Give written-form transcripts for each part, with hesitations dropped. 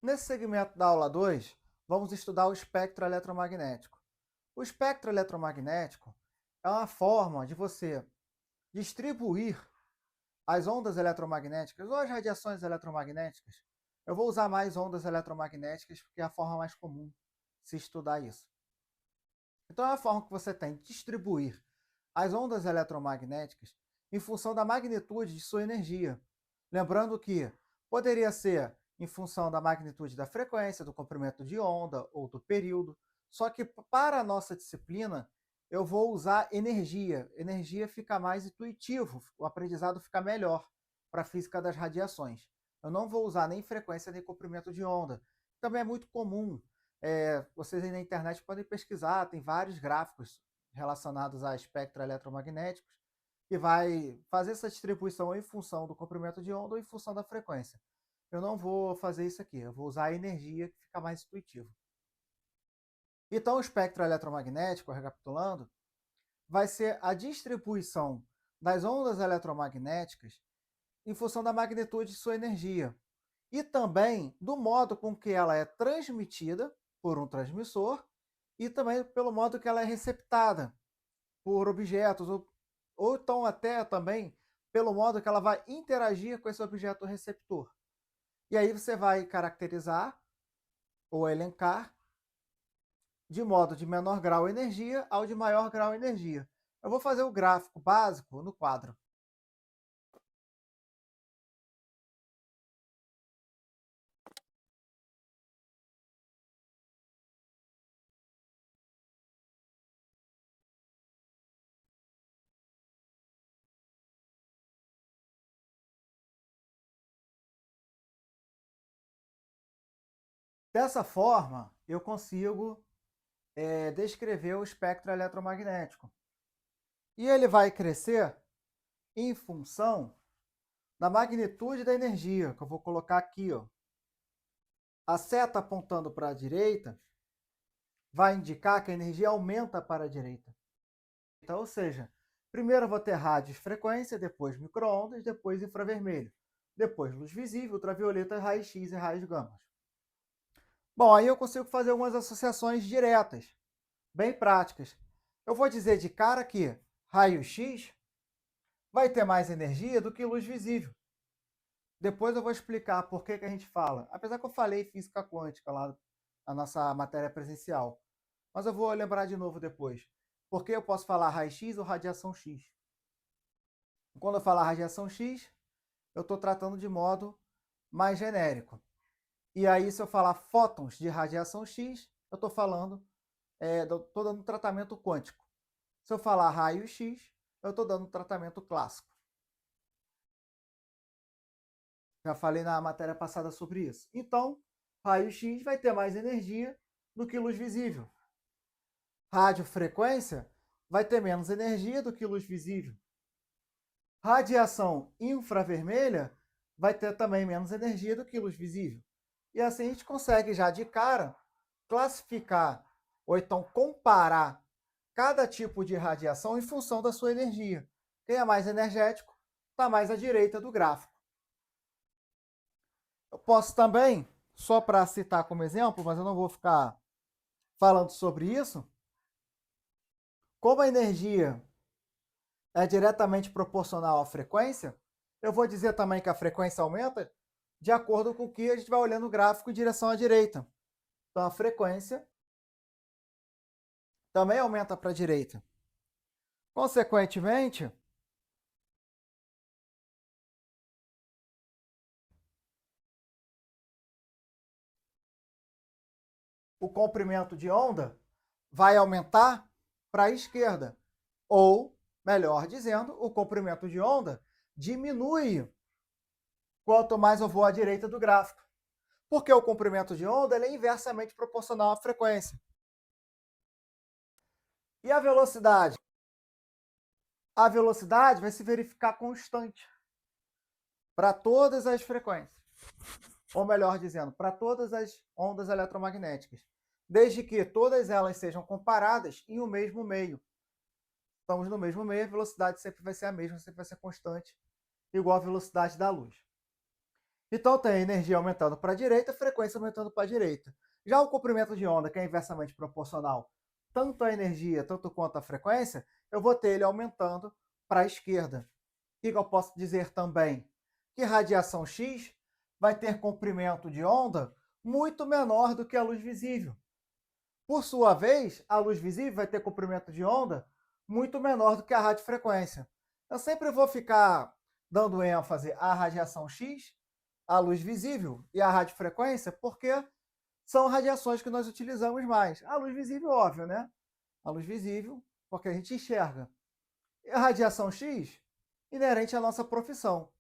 Nesse segmento da aula 2, vamos estudar o espectro eletromagnético. O espectro eletromagnético é uma forma de você distribuir as ondas eletromagnéticas ou as radiações eletromagnéticas. Eu vou usar mais ondas eletromagnéticas porque é a forma mais comum de se estudar isso. Então, é a forma que você tem de distribuir as ondas eletromagnéticas em função da magnitude de sua energia. Lembrando que poderia ser em função da magnitude da frequência, do comprimento de onda ou do período, só que para a nossa disciplina eu vou usar energia. Energia fica mais intuitivo, o aprendizado fica melhor para a física das radiações. Eu não vou usar nem frequência nem comprimento de onda. Também é muito comum, vocês aí na internet podem pesquisar, tem vários gráficos relacionados a espectros eletromagnéticos, que vai fazer essa distribuição em função do comprimento de onda ou em função da frequência. Eu não vou fazer isso aqui, eu vou usar a energia, que fica mais intuitivo. Então, o espectro eletromagnético, recapitulando, vai ser a distribuição das ondas eletromagnéticas em função da magnitude de sua energia e também do modo com que ela é transmitida por um transmissor e também pelo modo que ela é receptada por objetos ou então até também pelo modo que ela vai interagir com esse objeto receptor. E aí você vai caracterizar ou elencar de modo de menor grau energia ao de maior grau energia. Eu vou fazer o gráfico básico no quadro. Dessa forma, eu consigo descrever o espectro eletromagnético. E ele vai crescer em função da magnitude da energia, que eu vou colocar aqui. Ó. A seta apontando para a direita vai indicar que a energia aumenta para a direita. Então, ou seja, primeiro eu vou ter rádios frequência, depois micro-ondas, depois infravermelho, depois luz visível, ultravioleta, raio-x e raios gama. Bom, aí eu consigo fazer algumas associações diretas, bem práticas. Eu vou dizer de cara que raio-x vai ter mais energia do que luz visível. Depois eu vou explicar por que a gente fala, apesar que eu falei física quântica lá na nossa matéria presencial. Mas eu vou lembrar de novo depois. Por que eu posso falar raio-x ou radiação X? Quando eu falar radiação X, eu estou tratando de modo mais genérico. E aí, se eu falar fótons de radiação X, eu estou falando, estou dando tratamento quântico. Se eu falar raio-x, eu estou dando tratamento clássico. Já falei na matéria passada sobre isso. Então, raio-x vai ter mais energia do que luz visível. Radiofrequência vai ter menos energia do que luz visível. Radiação infravermelha vai ter também menos energia do que luz visível. E assim a gente consegue já de cara classificar ou então comparar cada tipo de radiação em função da sua energia. Quem é mais energético está mais à direita do gráfico. Eu posso também, só para citar como exemplo, mas eu não vou ficar falando sobre isso, como a energia é diretamente proporcional à frequência, eu vou dizer também que a frequência aumenta de acordo com o que a gente vai olhando o gráfico em direção à direita. Então, a frequência também aumenta para a direita. Consequentemente, o comprimento de onda vai aumentar para a esquerda. Ou, melhor dizendo, o comprimento de onda diminui quanto mais eu vou à direita do gráfico. Porque o comprimento de onda é inversamente proporcional à frequência. E a velocidade? A velocidade vai se verificar constante para todas as frequências. Ou melhor dizendo, para todas as ondas eletromagnéticas. Desde que todas elas sejam comparadas em um mesmo meio. Estamos no mesmo meio, a velocidade sempre vai ser a mesma, sempre vai ser constante, igual a velocidade da luz. Então tem energia aumentando para a direita, frequência aumentando para a direita. Já o comprimento de onda, que é inversamente proporcional tanto à energia, tanto quanto à frequência, eu vou ter ele aumentando para a esquerda. O que eu posso dizer também? Que radiação X vai ter comprimento de onda muito menor do que a luz visível. Por sua vez, a luz visível vai ter comprimento de onda muito menor do que a radiofrequência. Eu sempre vou ficar dando ênfase à radiação X, à luz visível e à radiofrequência, porque são radiações que nós utilizamos mais. A luz visível, óbvio, né? A luz visível, porque a gente enxerga. E a radiação X, inerente à nossa profissão.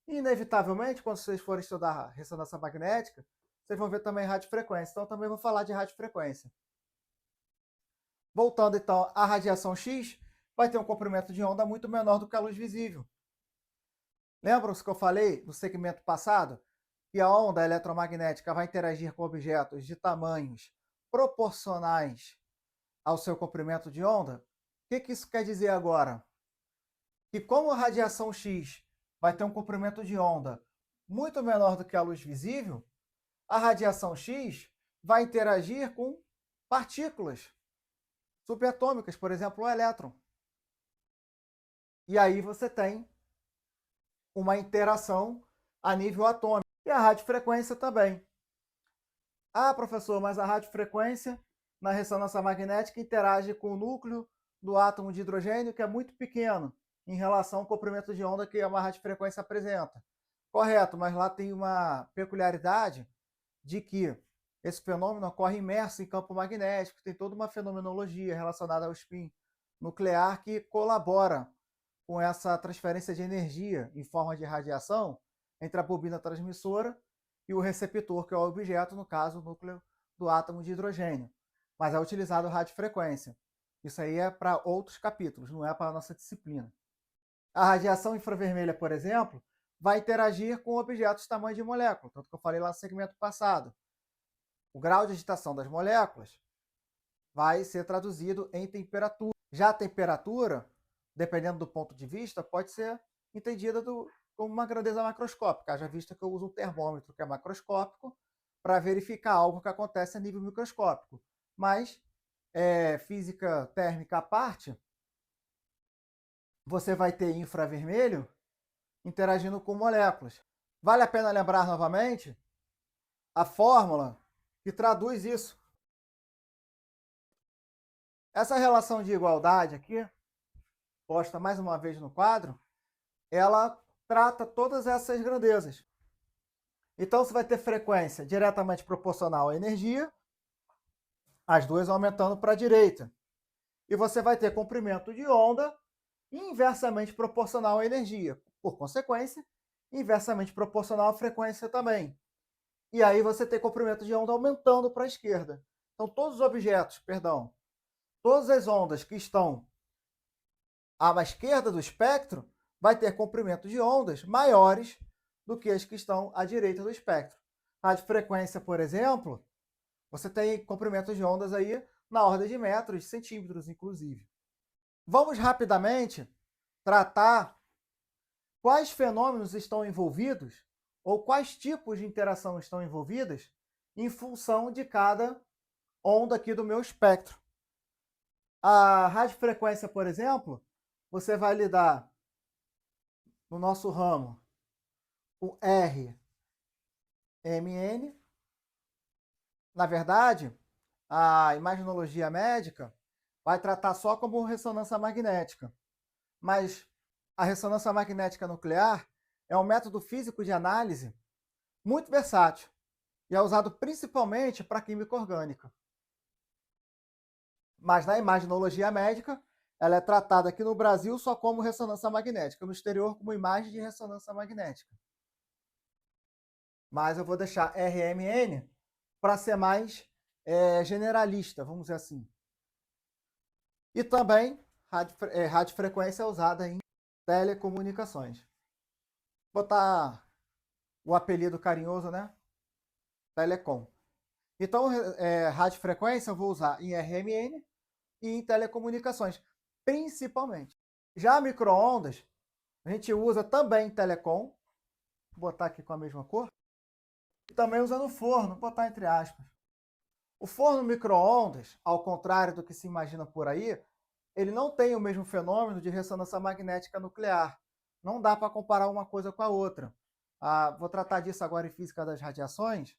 E, inevitavelmente, quando vocês forem estudar ressonância magnética, vocês vão ver também radiofrequência. Então, eu também vou falar de radiofrequência. Voltando, então, à radiação X, vai ter um comprimento de onda muito menor do que a luz visível. Lembram-se que eu falei no segmento passado que a onda eletromagnética vai interagir com objetos de tamanhos proporcionais ao seu comprimento de onda? O que isso quer dizer agora? Que como a radiação X vai ter um comprimento de onda muito menor do que a luz visível, a radiação X vai interagir com partículas subatômicas, por exemplo, o elétron. E aí você tem uma interação a nível atômico. E a radiofrequência também. Ah, professor, mas a radiofrequência na ressonância magnética interage com o núcleo do átomo de hidrogênio, que é muito pequeno em relação ao comprimento de onda que uma radiofrequência apresenta. Correto, mas lá tem uma peculiaridade de que esse fenômeno ocorre imerso em campo magnético, tem toda uma fenomenologia relacionada ao spin nuclear que colabora com essa transferência de energia em forma de radiação entre a bobina transmissora e o receptor, que é o objeto, no caso, o núcleo do átomo de hidrogênio. Mas é utilizado radiofrequência. Isso aí é para outros capítulos, não é para a nossa disciplina. A radiação infravermelha, por exemplo, vai interagir com objetos de tamanho de molécula, tanto que eu falei lá no segmento passado. O grau de agitação das moléculas vai ser traduzido em temperatura. Já a temperatura, dependendo do ponto de vista, pode ser entendida como uma grandeza macroscópica, haja vista que eu uso um termômetro que é macroscópico para verificar algo que acontece a nível microscópico. Mas, física térmica à parte, você vai ter infravermelho interagindo com moléculas. Vale a pena lembrar novamente a fórmula que traduz isso. Essa relação de igualdade aqui, posta mais uma vez no quadro, ela trata todas essas grandezas. Então, você vai ter frequência diretamente proporcional à energia, as duas aumentando para a direita. E você vai ter comprimento de onda inversamente proporcional à energia. Por consequência, inversamente proporcional à frequência também. E aí você tem comprimento de onda aumentando para a esquerda. Então, todos os objetos, todas as ondas que estão à esquerda do espectro vai ter comprimento de ondas maiores do que as que estão à direita do espectro. A radiofrequência, por exemplo, você tem comprimento de ondas aí na ordem de metros, de centímetros, inclusive. Vamos rapidamente tratar quais fenômenos estão envolvidos ou quais tipos de interação estão envolvidas em função de cada onda aqui do meu espectro. A radiofrequência, por exemplo, você vai lidar no nosso ramo com RMN. Na verdade, a imaginologia médica vai tratar só como ressonância magnética, mas a ressonância magnética nuclear é um método físico de análise muito versátil e é usado principalmente para química orgânica. Mas na imaginologia médica, ela é tratada aqui no Brasil só como ressonância magnética, no exterior como imagem de ressonância magnética. Mas eu vou deixar RMN para ser mais generalista, vamos dizer assim. E também radiofrequência é usada em telecomunicações. Vou botar o apelido carinhoso, né? Telecom. Então, radiofrequência eu vou usar em RMN e em telecomunicações, principalmente. Já micro-ondas, a gente usa também em telecom. Vou botar aqui com a mesma cor. e também usando forno, vou botar entre aspas. O forno micro-ondas, ao contrário do que se imagina por aí, ele não tem o mesmo fenômeno de ressonância magnética nuclear. Não dá para comparar uma coisa com a outra. Vou tratar disso agora em física das radiações.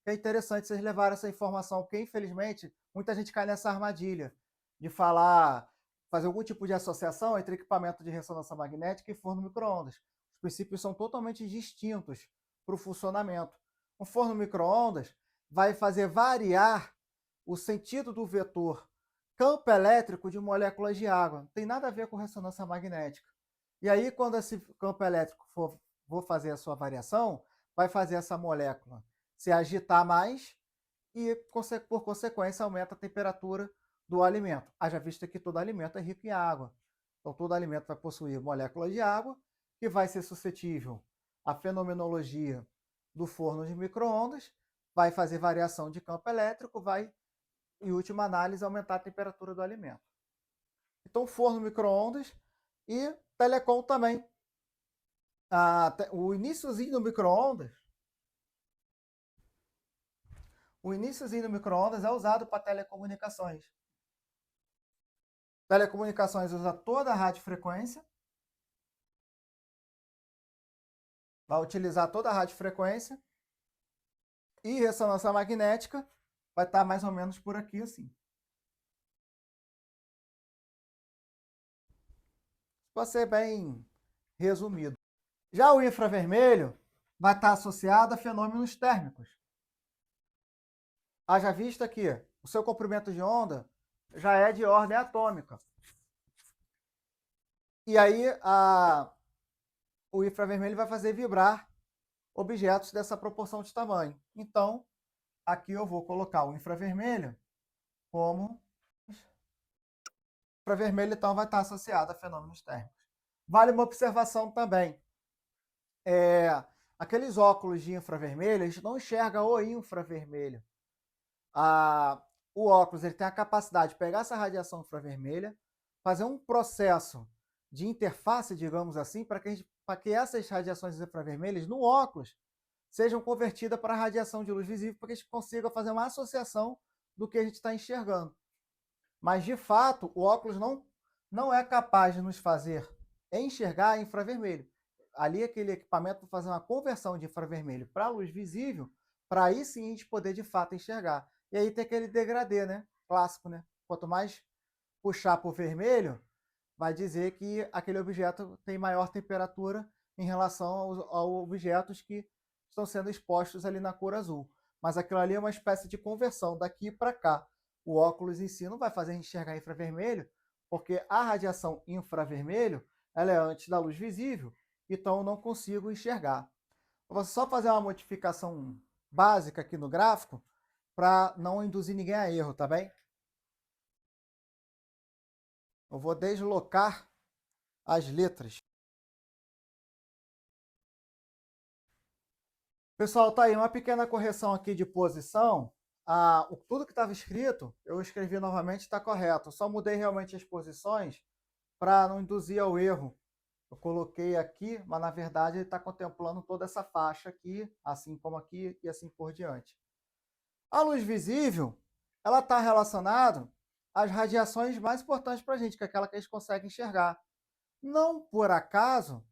É interessante vocês levarem essa informação, porque infelizmente muita gente cai nessa armadilha de fazer algum tipo de associação entre equipamento de ressonância magnética e forno micro-ondas. Os princípios são totalmente distintos para o funcionamento. Um forno micro-ondas vai fazer variar o sentido do vetor campo elétrico de moléculas de água. Não tem nada a ver com ressonância magnética. E aí, quando esse campo elétrico for fazer a sua variação, vai fazer essa molécula se agitar mais e, por consequência, aumenta a temperatura do alimento. Haja vista que todo alimento é rico em água. Então, todo alimento vai possuir moléculas de água, que vai ser suscetível à fenomenologia do forno de micro-ondas, vai fazer variação de campo elétrico, vai, em última análise, aumentar a temperatura do alimento. Então, forno micro-ondas e telecom também. O iníciozinho do micro-ondas é usado para telecomunicações. Telecomunicações usa toda a radiofrequência, vai utilizar toda a radiofrequência, e ressonância magnética vai estar mais ou menos por aqui assim. Pode ser bem resumido. Já o infravermelho vai estar associado a fenômenos térmicos. Haja vista que o seu comprimento de onda já é de ordem atômica. E aí o infravermelho vai fazer vibrar objetos dessa proporção de tamanho. Então, aqui eu vou colocar o infravermelho como... O infravermelho, então, vai estar associado a fenômenos térmicos. Vale uma observação também. Aqueles óculos de infravermelho, a gente não enxerga o infravermelho. O óculos ele tem a capacidade de pegar essa radiação infravermelha, fazer um processo de interface, digamos assim, para que essas radiações infravermelhas no óculos sejam convertidas para a radiação de luz visível, para que a gente consiga fazer uma associação do que a gente está enxergando. Mas, de fato, o óculos não é capaz de nos fazer enxergar infravermelho. Ali, aquele equipamento vai fazer uma conversão de infravermelho para luz visível, para aí sim a gente poder, de fato, enxergar. E aí tem aquele degradê, né? Clássico, né? Quanto mais puxar para o vermelho, vai dizer que aquele objeto tem maior temperatura em relação aos objetos que estão sendo expostos ali na cor azul. Mas aquilo ali é uma espécie de conversão daqui para cá. O óculos em si não vai fazer enxergar infravermelho, porque a radiação infravermelho ela é antes da luz visível, então eu não consigo enxergar. Eu vou só fazer uma modificação básica aqui no gráfico para não induzir ninguém a erro, tá bem? Eu vou deslocar as letras. Pessoal, tá aí uma pequena correção aqui de posição. Tudo que estava escrito, eu escrevi novamente, está correto. Eu só mudei realmente as posições para não induzir ao erro. Eu coloquei aqui, mas na verdade ele está contemplando toda essa faixa aqui, assim como aqui e assim por diante. A luz visível, ela está relacionada às radiações mais importantes para a gente, que é aquela que a gente consegue enxergar. Não por acaso,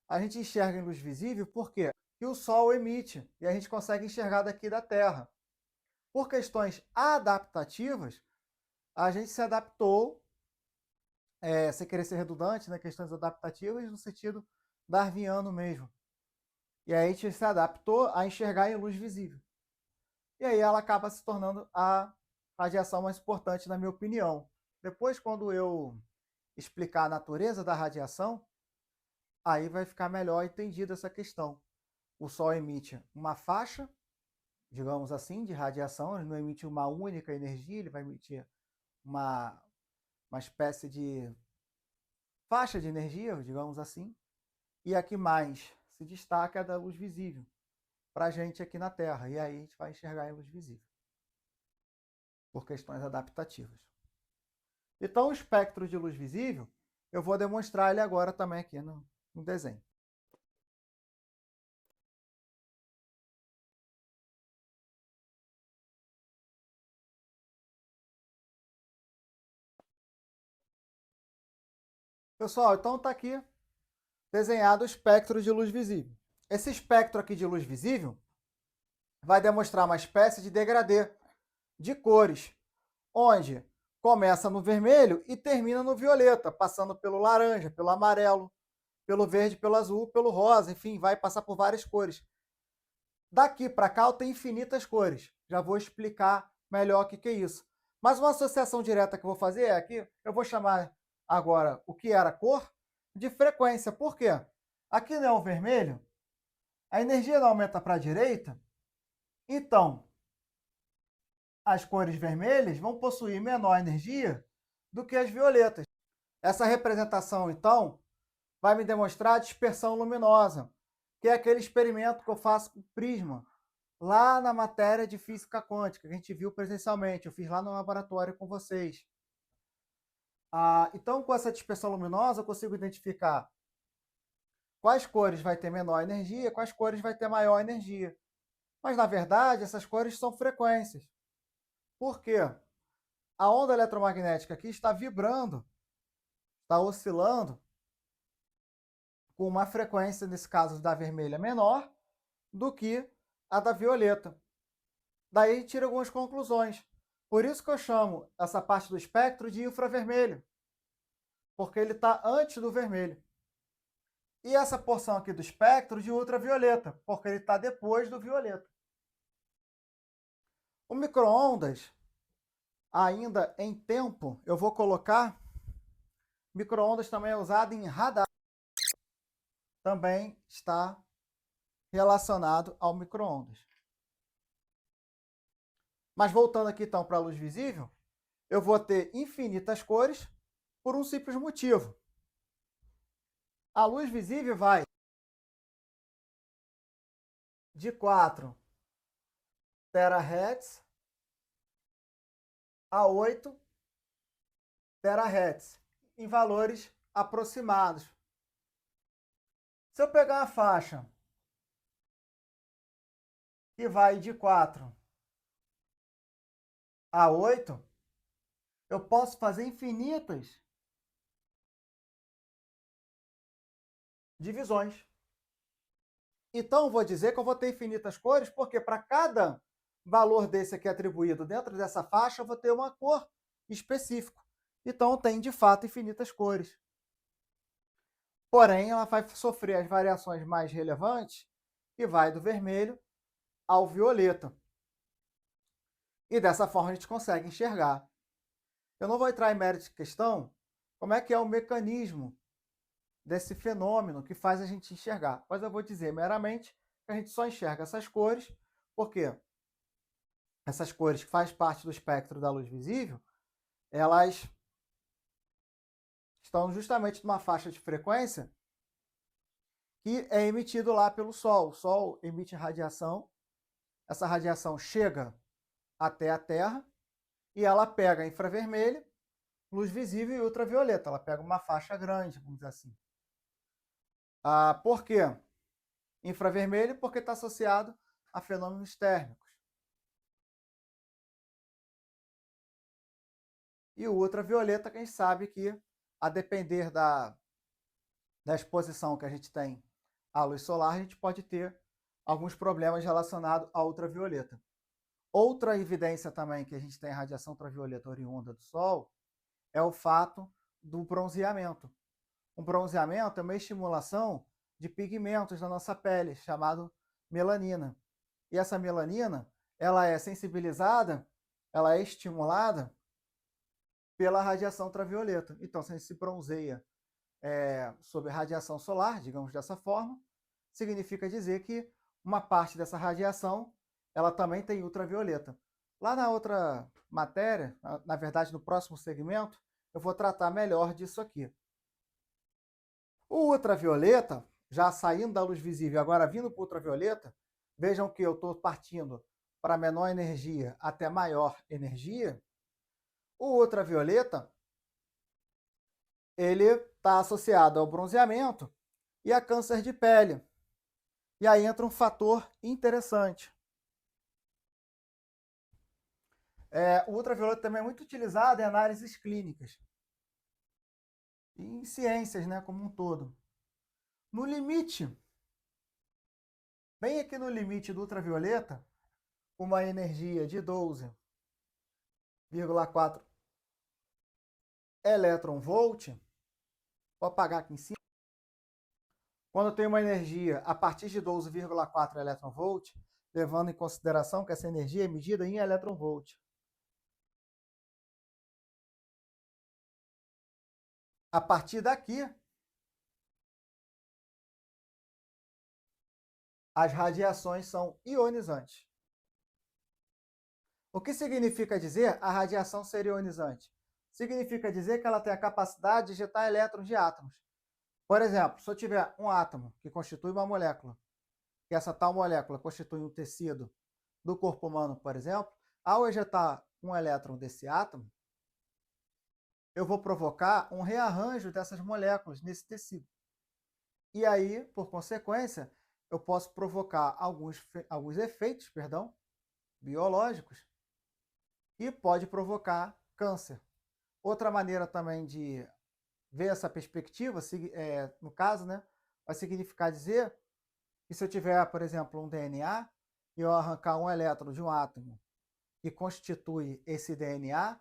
a gente enxerga em luz visível, por quê? Que o Sol emite e a gente consegue enxergar daqui da Terra. Por questões adaptativas, a gente se adaptou, sem querer ser redundante, né, questões adaptativas no sentido darwiniano mesmo. E aí a gente se adaptou a enxergar em luz visível. E aí ela acaba se tornando a radiação mais importante, na minha opinião. Depois, quando eu explicar a natureza da radiação, aí vai ficar melhor entendida essa questão. O Sol emite uma faixa, digamos assim, de radiação, ele não emite uma única energia, ele vai emitir uma espécie de faixa de energia, digamos assim, e a que mais se destaca é a da luz visível, para a gente aqui na Terra, e aí a gente vai enxergar em luz visível, por questões adaptativas. Então, o espectro de luz visível, eu vou demonstrar ele agora também aqui no desenho. Pessoal, então está aqui desenhado o espectro de luz visível. Esse espectro aqui de luz visível vai demonstrar uma espécie de degradê de cores, onde começa no vermelho e termina no violeta, passando pelo laranja, pelo amarelo, pelo verde, pelo azul, pelo rosa, enfim, vai passar por várias cores. Daqui para cá eu tenho infinitas cores. Já vou explicar melhor o que é isso. Mas uma associação direta que eu vou fazer é aqui, eu vou chamar agora o que era cor de frequência. Por quê? Aqui não é o vermelho, a energia não aumenta para a direita, então as cores vermelhas vão possuir menor energia do que as violetas. Essa representação, então, vai me demonstrar a dispersão luminosa, que é aquele experimento que eu faço com prisma, lá na matéria de física quântica, que a gente viu presencialmente. Eu fiz lá no laboratório com vocês. Então, com essa dispersão luminosa, eu consigo identificar quais cores vai ter menor energia, quais cores vai ter maior energia. Mas, na verdade, essas cores são frequências. Por quê? A onda eletromagnética aqui está vibrando, está oscilando com uma frequência, nesse caso da vermelha, menor do que a da violeta. Daí a gente tira algumas conclusões. Por isso que eu chamo essa parte do espectro de infravermelho, porque ele está antes do vermelho. E essa porção aqui do espectro de ultravioleta, porque ele está depois do violeta. O micro-ondas, ainda em tempo, eu vou colocar, micro-ondas também é usado em radar, também está relacionado ao micro-ondas. Mas voltando aqui então para a luz visível, eu vou ter infinitas cores por um simples motivo. A luz visível vai de 4 terahertz a 8 terahertz, em valores aproximados. Se eu pegar uma faixa que vai de 4 a 8, eu posso fazer infinitas divisões. Então, vou dizer que eu vou ter infinitas cores, porque para cada valor desse aqui atribuído dentro dessa faixa, eu vou ter uma cor específica. Então, tem, de fato, infinitas cores. Porém, ela vai sofrer as variações mais relevantes, que vai do vermelho ao violeta. E dessa forma a gente consegue enxergar. Eu não vou entrar em mérito de questão como é que é o mecanismo desse fenômeno que faz a gente enxergar. Mas eu vou dizer meramente que a gente só enxerga essas cores, porque essas cores que fazem parte do espectro da luz visível, elas estão justamente numa faixa de frequência que é emitido lá pelo Sol. O Sol emite radiação, essa radiação chega até a Terra e ela pega infravermelho, luz visível e ultravioleta. Ela pega uma faixa grande, vamos dizer assim. Por quê? Infravermelho porque está associado a fenômenos térmicos. E o ultravioleta, que a gente sabe que, a depender da exposição que a gente tem à luz solar, a gente pode ter alguns problemas relacionados à ultravioleta. Outra evidência também que a gente tem a radiação ultravioleta oriunda do Sol é o fato do bronzeamento. O bronzeamento é uma estimulação de pigmentos na nossa pele, chamado melanina. E essa melanina, ela é sensibilizada, ela é estimulada pela radiação ultravioleta. Então, se a gente se bronzeia sob radiação solar, digamos dessa forma, significa dizer que uma parte dessa radiação ela também tem ultravioleta. Lá na outra matéria, na verdade no próximo segmento, eu vou tratar melhor disso aqui. O ultravioleta, já saindo da luz visível, agora vindo para o ultravioleta, vejam que eu estou partindo para menor energia até maior energia. O ultravioleta, ele está associado ao bronzeamento e a câncer de pele. E aí entra um fator interessante. O ultravioleta também é muito utilizado em análises clínicas. e em ciências, né, como um todo. No limite, bem aqui no limite do ultravioleta, uma energia de 12,4 elétron-volt, vou apagar aqui em cima. Quando eu tenho uma energia a partir de 12,4 elétron-volt, levando em consideração que essa energia é medida em elétron-volt. A partir daqui, as radiações são ionizantes. O que significa dizer a radiação ser ionizante? Significa dizer que ela tem a capacidade de ejetar elétrons de átomos. Por exemplo, se eu tiver um átomo que constitui uma molécula, que essa tal molécula constitui um tecido do corpo humano, por exemplo, ao ejetar um elétron desse átomo, eu vou provocar um rearranjo dessas moléculas nesse tecido. E aí, por consequência, eu posso provocar alguns efeitos, biológicos, e pode provocar câncer. Outra maneira também de ver essa perspectiva, no caso, né, vai significar dizer que se eu tiver, por exemplo, um DNA e eu arrancar um elétron de um átomo que constitui esse DNA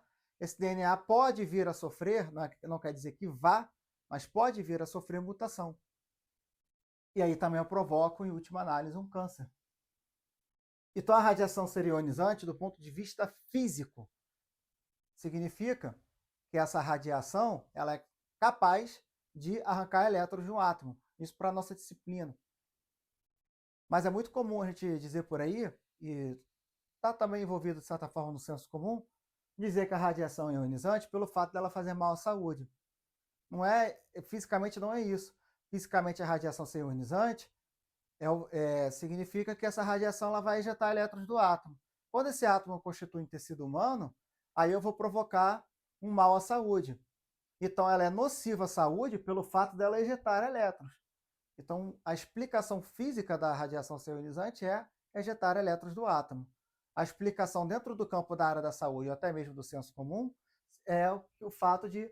pode vir a sofrer, não quer dizer que vá, mas pode vir a sofrer mutação. E aí também eu provoco, em última análise, um câncer. Então a radiação ser ionizante, do ponto de vista físico, significa que essa radiação ela é capaz de arrancar elétrons de um átomo. Isso para a nossa disciplina. Mas é muito comum a gente dizer por aí, e está também envolvido, de certa forma, no senso comum, dizer que a radiação é ionizante pelo fato dela fazer mal à saúde. Fisicamente não é isso. Fisicamente a radiação ser ionizante significa que essa radiação ela vai ejetar elétrons do átomo. Quando esse átomo constitui um tecido humano, aí eu vou provocar um mal à saúde. Então ela é nociva à saúde pelo fato dela ejetar elétrons. Então a explicação física da radiação ser ionizante é ejetar elétrons do átomo. A explicação dentro do campo da área da saúde, ou até mesmo do senso comum, é o fato de,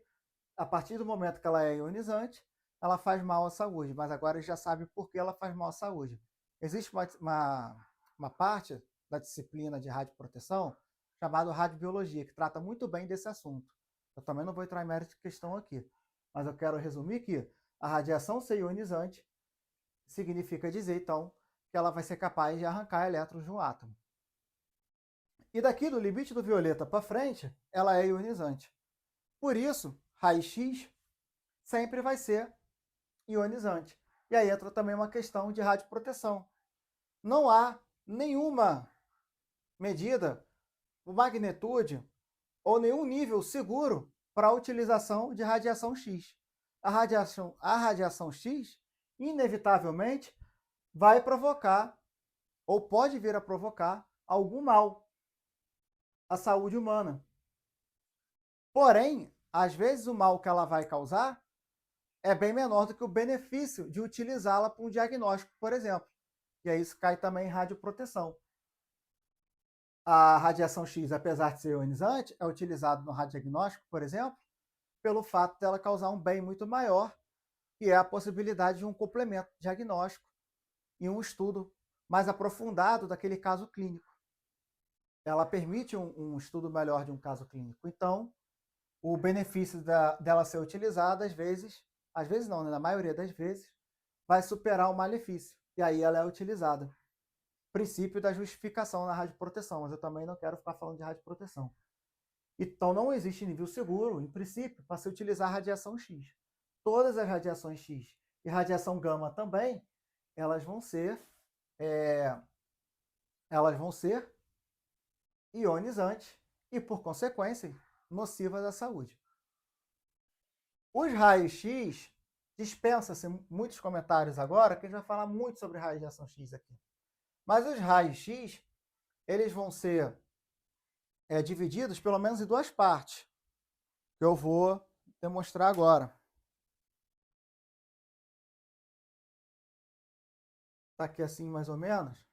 a partir do momento que ela é ionizante, ela faz mal à saúde, mas agora a gente já sabe por que ela faz mal à saúde. Existe uma parte da disciplina de radioproteção chamada radiobiologia, que trata muito bem desse assunto. Eu também não vou entrar em mérito de questão aqui, mas eu quero resumir que a radiação ser ionizante significa dizer, então, que ela vai ser capaz de arrancar elétrons de um átomo. E daqui do limite do violeta para frente, ela é ionizante. Por isso, raio-x sempre vai ser ionizante. E aí entra também uma questão de radioproteção. Não há nenhuma medida, magnitude ou nenhum nível seguro para a utilização de radiação X. A radiação X, inevitavelmente, vai provocar, ou pode vir a provocar, algum mal à saúde humana. Porém, às vezes o mal que ela vai causar é bem menor do que o benefício de utilizá-la para um diagnóstico, por exemplo. E aí isso cai também em radioproteção. A radiação X, apesar de ser ionizante, é utilizada no radiodiagnóstico, por exemplo, pelo fato dela causar um bem muito maior, que é a possibilidade de um complemento diagnóstico e um estudo mais aprofundado daquele caso clínico. Ela permite um estudo melhor de um caso clínico. Então, o benefício dela ser utilizada, às vezes não, né? Na maioria das vezes, vai superar o malefício. E aí ela é utilizada. Princípio da justificação na radioproteção, mas eu também não quero ficar falando de radioproteção. Então não existe nível seguro, em princípio, para se utilizar radiação X. Todas as radiações X e radiação gama também, elas vão ser ionizantes e, por consequência, nocivas à saúde. Os raios X, dispensa-se muitos comentários agora, que a gente vai falar muito sobre radiação X aqui. Mas os raios X, eles vão ser divididos pelo menos em duas partes, que eu vou demonstrar agora. Está aqui assim mais ou menos.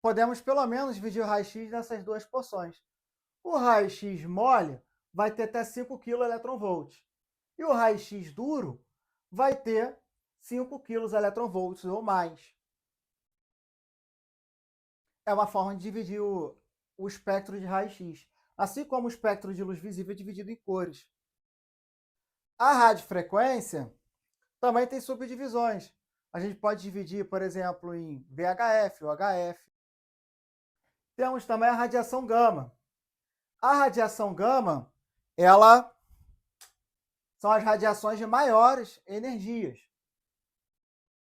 podemos pelo menos dividir o raio-x nessas duas porções. O raio-x mole vai ter até 5 kV, e o raio-x duro vai ter 5 kV ou mais. É uma forma de dividir o espectro de raio-x, assim como o espectro de luz visível é dividido em cores. A radiofrequência também tem subdivisões. A gente pode dividir, por exemplo, em VHF ou HF. Temos também a radiação gama. A radiação gama, ela são as radiações de maiores energias.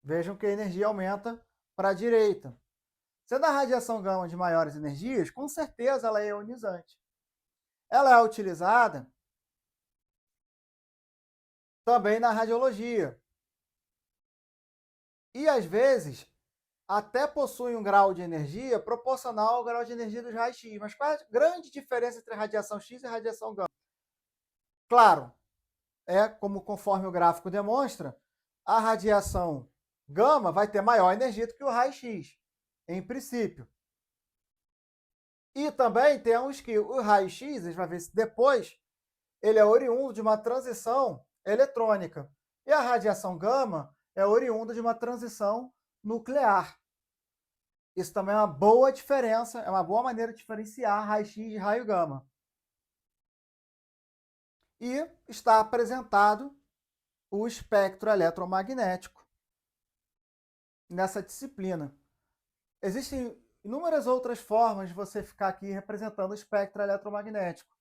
Vejam que a energia aumenta para a direita. Sendo a radiação gama de maiores energias, com certeza ela é ionizante. Ela é utilizada também na radiologia. E, às vezes, até possui um grau de energia proporcional ao grau de energia dos raios-x. Mas qual é a grande diferença entre a radiação X e a radiação gama? Claro, conforme o gráfico demonstra, a radiação gama vai ter maior energia do que o raio-x, em princípio. E também temos que o raio-x, a gente vai ver se depois, ele é oriundo de uma transição eletrônica. E a radiação gama é oriunda de uma transição nuclear. Isso também é uma boa diferença, é uma boa maneira de diferenciar raio-x de raio gama. E está apresentado o espectro eletromagnético nessa disciplina. Existem inúmeras outras formas de você ficar aqui representando o espectro eletromagnético.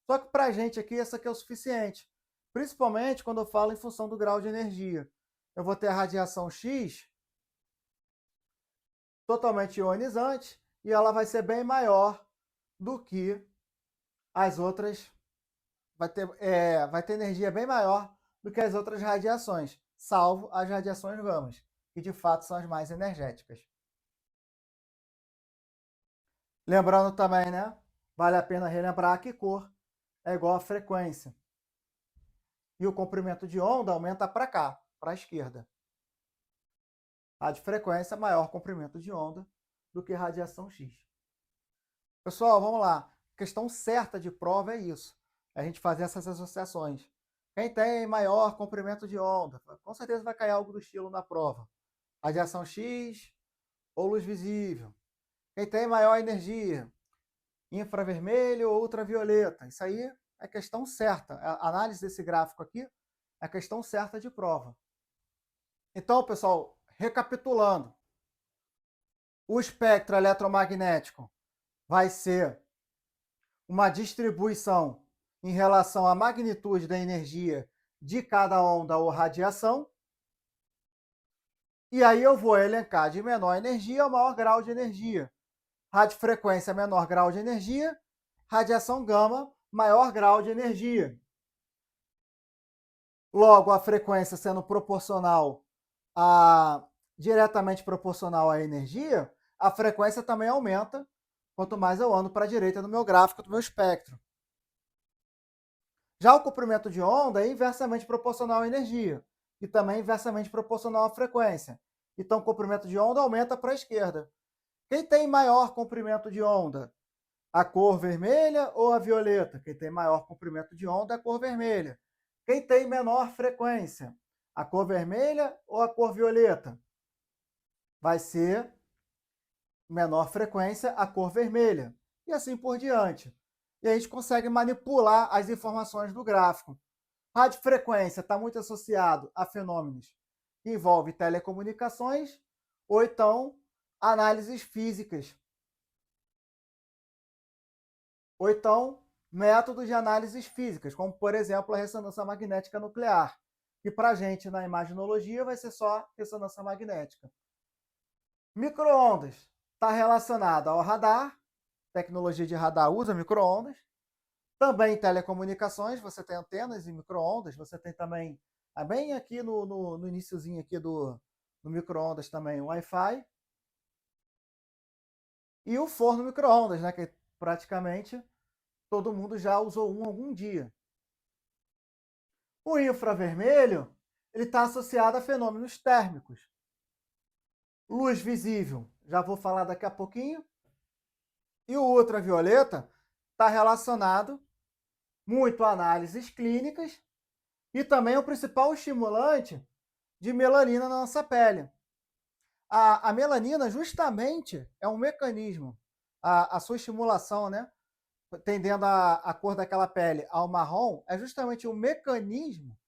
Só que para a gente aqui, essa aqui é o suficiente. Principalmente quando eu falo em função do grau de energia. Eu vou ter a radiação X totalmente ionizante e ela vai ser bem maior do que as outras. Vai ter energia bem maior do que as outras radiações, salvo as radiações gamas, que de fato são as mais energéticas. Lembrando também, né? Vale a pena relembrar que cor é igual a frequência. E o comprimento de onda aumenta para cá, para a esquerda. A de frequência é maior comprimento de onda do que radiação X. Pessoal, vamos lá. A questão certa de prova é isso. A gente fazer essas associações. Quem tem maior comprimento de onda, com certeza vai cair algo do estilo na prova. Radiação X ou luz visível. Quem tem maior energia, infravermelho ou ultravioleta. Isso aí é questão certa. A análise desse gráfico aqui é a questão certa de prova. Então, pessoal, recapitulando. O espectro eletromagnético vai ser uma distribuição em relação à magnitude da energia de cada onda ou radiação. E aí eu vou elencar de menor energia ao maior grau de energia. Radiofrequência, menor grau de energia. Radiação gama, maior grau de energia. Logo, a frequência sendo diretamente proporcional à energia, a frequência também aumenta quanto mais eu ando para a direita no meu gráfico do meu espectro. Já o comprimento de onda é inversamente proporcional à energia e também inversamente proporcional à frequência. Então, o comprimento de onda aumenta para a esquerda. Quem tem maior comprimento de onda? A cor vermelha ou a violeta? Quem tem maior comprimento de onda é a cor vermelha. Quem tem menor frequência? A cor vermelha ou a cor violeta? Vai ser menor frequência a cor vermelha. E assim por diante. E a gente consegue manipular as informações do gráfico. Radiofrequência está muito associado a fenômenos que envolvem telecomunicações ou então análises físicas. Ou então métodos de análises físicas, como, por exemplo, a ressonância magnética nuclear, que para a gente, na imaginologia, vai ser só ressonância magnética. Microondas está relacionado ao radar, tecnologia de radar usa microondas. Também telecomunicações, você tem antenas e microondas, você tem também, bem aqui no iniciozinho aqui do microondas também, o Wi-Fi. E o forno microondas, né, que praticamente todo mundo já usou algum dia. O infravermelho ele está associado a fenômenos térmicos. Luz visível já vou falar daqui a pouquinho. E o ultravioleta está relacionado muito a análises clínicas e também é o principal estimulante de melanina na nossa pele. A melanina justamente é um mecanismo, a sua estimulação, né, tendendo a cor daquela pele ao marrom, é justamente um mecanismo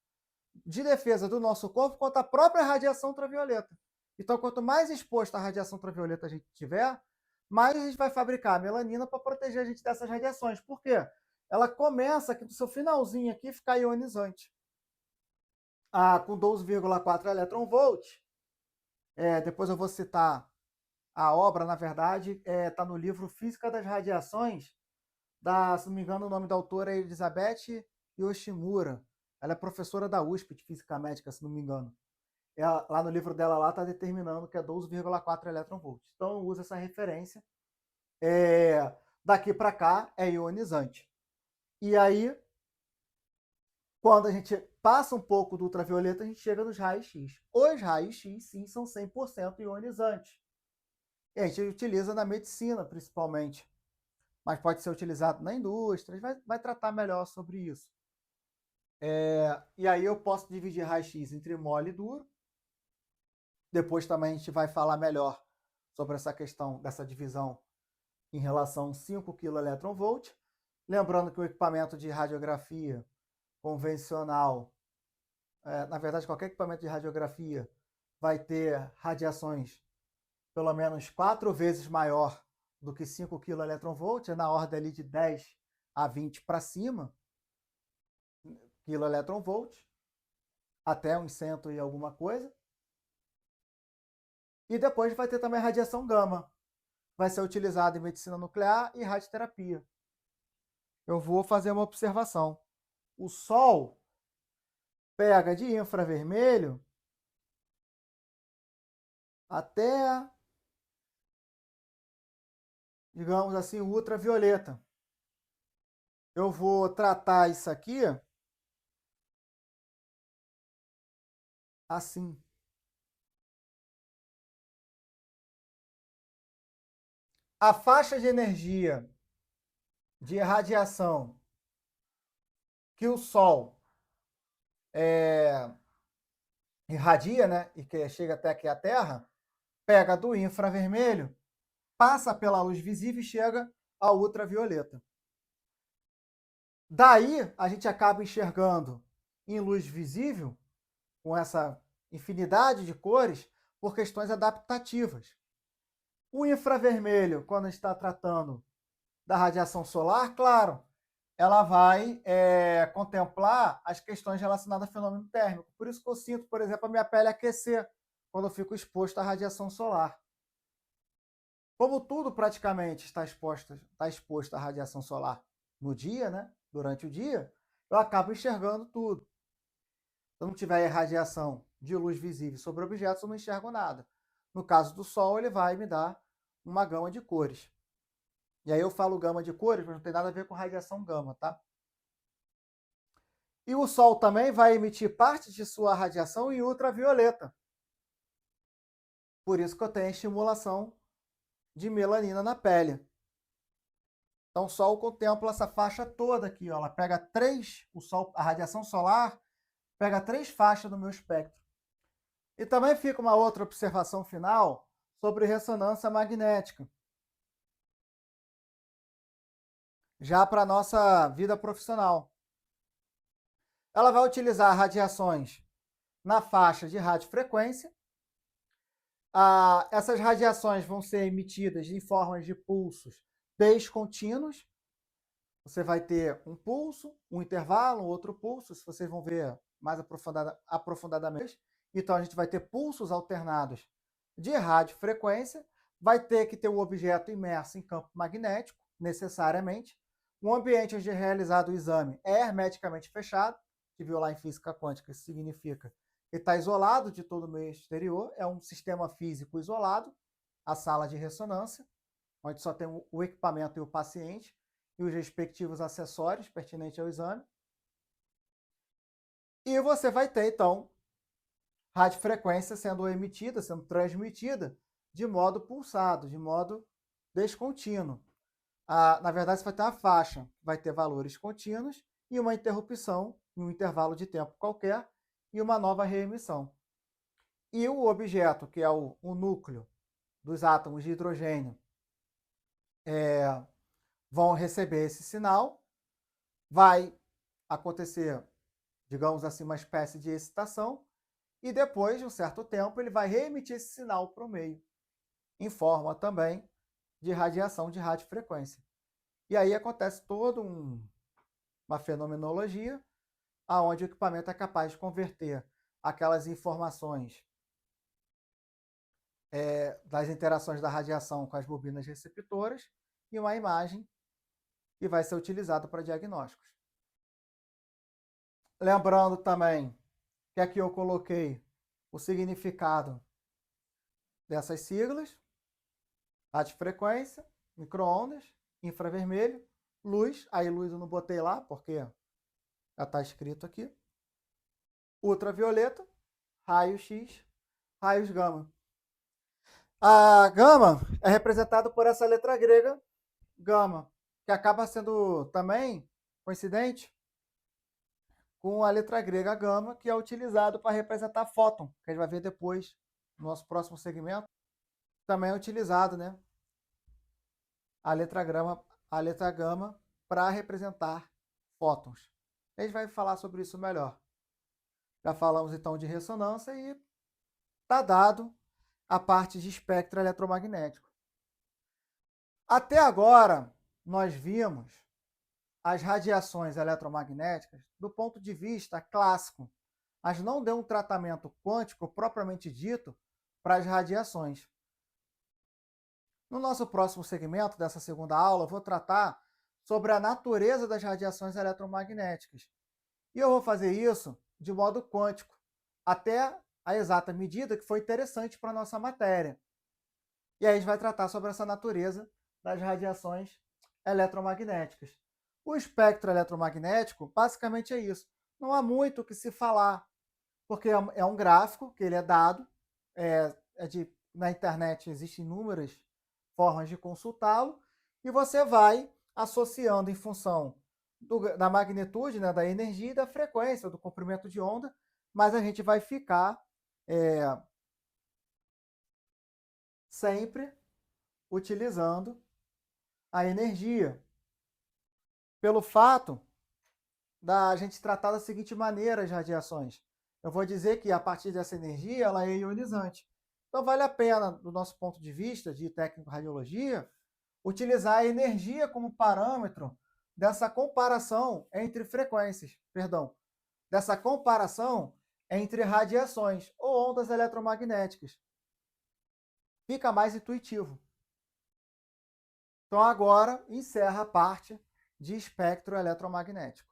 de defesa do nosso corpo contra a própria radiação ultravioleta. Então, quanto mais exposto à radiação ultravioleta a gente tiver, mais a gente vai fabricar melanina para proteger a gente dessas radiações. Por quê? Ela começa aqui do seu finalzinho aqui ficar ionizante. Com 12,4 eletronvolts, depois eu vou citar a obra, na verdade, está no livro Física das Radiações, se não me engano, o nome da autora é Elizabeth Yoshimura. Ela é professora da USP de Física Médica, se não me engano. Lá no livro dela lá está determinando que é 12,4 eletronvolts. Então eu uso essa referência. Daqui para cá é ionizante. E aí, quando a gente passa um pouco do ultravioleta, a gente chega nos raios X. Os raios X, sim, são 100% ionizantes. E a gente utiliza na medicina, principalmente. Mas pode ser utilizado na indústria, vai tratar melhor sobre isso. E aí eu posso dividir raio-x entre mole e duro. Depois também a gente vai falar melhor sobre essa questão dessa divisão em relação a 5 kV. Lembrando que o equipamento de radiografia convencional, na verdade qualquer equipamento de radiografia vai ter radiações pelo menos 4 vezes maior do que 5 kV, na ordem ali de 10 a 20 para cima, kV, até uns 100 e alguma coisa. E depois vai ter também a radiação gama. Vai ser utilizada em medicina nuclear e radioterapia. Eu vou fazer uma observação. O Sol pega de infravermelho até, digamos assim, ultravioleta. Eu vou tratar isso aqui assim. A faixa de energia de radiação que o Sol irradia, né, e que chega até aqui à Terra, pega do infravermelho, passa pela luz visível e chega ao ultravioleta. Daí a gente acaba enxergando em luz visível, com essa infinidade de cores, por questões adaptativas. O infravermelho, quando a gente está tratando da radiação solar, claro, ela vai contemplar as questões relacionadas ao fenômeno térmico. Por isso que eu sinto, por exemplo, a minha pele aquecer quando eu fico exposto à radiação solar. Como tudo praticamente está exposto à radiação solar no dia, né? Durante o dia, eu acabo enxergando tudo. Se eu não tiver irradiação de luz visível sobre objetos, eu não enxergo nada. No caso do Sol, ele vai me dar uma gama de cores. E aí eu falo gama de cores, mas não tem nada a ver com radiação gama, tá? E o Sol também vai emitir parte de sua radiação em ultravioleta. Por isso que eu tenho a estimulação de melanina na pele. Então o Sol contempla essa faixa toda aqui, ó. Ela pega a radiação solar pega 3 faixas no meu espectro. E também fica uma outra observação final sobre ressonância magnética. Já para a nossa vida profissional. Ela vai utilizar radiações na faixa de radiofrequência. Essas radiações vão ser emitidas em formas de pulsos descontínuos. Você vai ter um pulso, um intervalo, um outro pulso, se vocês vão ver mais aprofundadamente. Então, a gente vai ter pulsos alternados de radiofrequência, vai ter que ter o objeto imerso em campo magnético, necessariamente. O ambiente onde é realizado o exame é hermeticamente fechado, que viu lá em física quântica, isso significa que está isolado de todo o meio exterior, é um sistema físico isolado, a sala de ressonância, onde só tem o equipamento e o paciente, e os respectivos acessórios pertinentes ao exame. E você vai ter, então, radiofrequência sendo emitida, sendo transmitida de modo pulsado, de modo descontínuo. Na verdade, você vai ter uma faixa, vai ter valores contínuos e uma interrupção em um intervalo de tempo qualquer e uma nova reemissão. E o objeto, que é o núcleo dos átomos de hidrogênio, vão receber esse sinal, vai acontecer, digamos assim, uma espécie de excitação, e depois de um certo tempo ele vai reemitir esse sinal para o meio, em forma também de radiação de radiofrequência. E aí acontece toda uma fenomenologia, onde o equipamento é capaz de converter aquelas informações das interações da radiação com as bobinas receptoras em uma imagem que vai ser utilizada para diagnósticos. Lembrando também que aqui eu coloquei o significado dessas siglas: radiofrequência, micro-ondas, infravermelho, luz. Aí luz eu não botei lá porque já está escrito aqui. Ultravioleta, raio-x, raios gama. A gama é representada por essa letra grega, gama, que acaba sendo também coincidente com a letra grega gama, que é utilizado para representar fóton, que a gente vai ver depois no nosso próximo segmento. Também é utilizado, né, a letra gama para representar fótons. A gente vai falar sobre isso melhor. Já falamos então de ressonância e está dado a parte de espectro eletromagnético. Até agora, nós vimos as radiações eletromagnéticas do ponto de vista clássico, mas não deu um tratamento quântico propriamente dito para as radiações. No nosso próximo segmento dessa segunda aula, eu vou tratar sobre a natureza das radiações eletromagnéticas. E eu vou fazer isso de modo quântico, até a exata medida que foi interessante para a nossa matéria. E aí a gente vai tratar sobre essa natureza das radiações eletromagnéticas. O espectro eletromagnético basicamente é isso. Não há muito o que se falar, porque é um gráfico que ele é dado, na internet existem inúmeras formas de consultá-lo, e você vai associando em função da magnitude, né, da energia e da frequência, do comprimento de onda, mas a gente vai ficar sempre utilizando a energia, pelo fato da gente tratar da seguinte maneira as radiações. Eu vou dizer que a partir dessa energia ela é ionizante. Então vale a pena, do nosso ponto de vista de técnico radiologia, utilizar a energia como parâmetro dessa comparação entre frequências, dessa comparação entre radiações ou ondas eletromagnéticas. Fica mais intuitivo. Então agora encerra a parte de espectro eletromagnético.